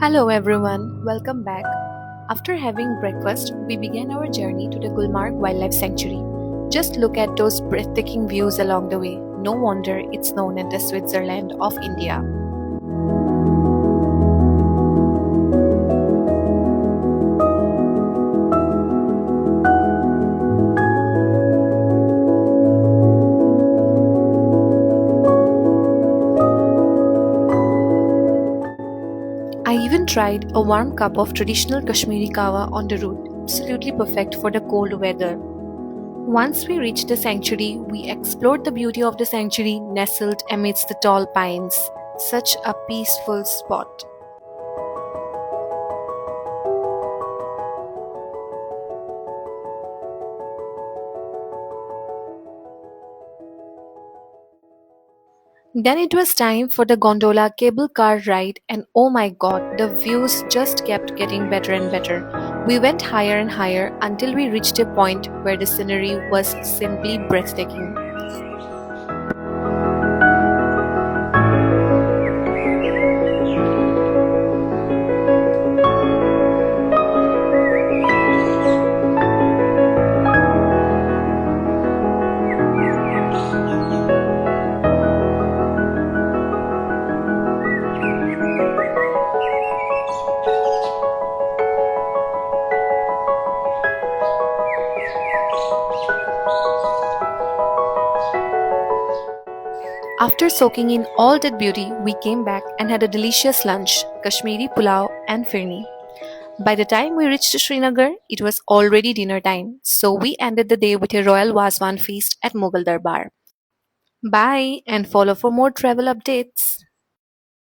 Hello everyone, welcome back. After having breakfast, we began our journey to the Gulmarg Wildlife Sanctuary. Just look at those breathtaking views along the way. No wonder it's known as the Switzerland of India. I even tried a warm cup of traditional Kashmiri kawa on the route, absolutely perfect for the cold weather. Once we reached the sanctuary, we explored the beauty of the sanctuary nestled amidst the tall pines. Such a peaceful spot. Then it was time for the gondola cable car ride, and oh my god, the views just kept getting better and better. We went higher and higher until we reached a point where the scenery was simply breathtaking. After soaking in all that beauty, we came back and had a delicious lunch Kashmiri pulao and firni. By the time we reached Srinagar, it was already dinner time, so we ended the day with a royal Wazwan feast at Mughal Darbar. Bye and follow for more travel updates.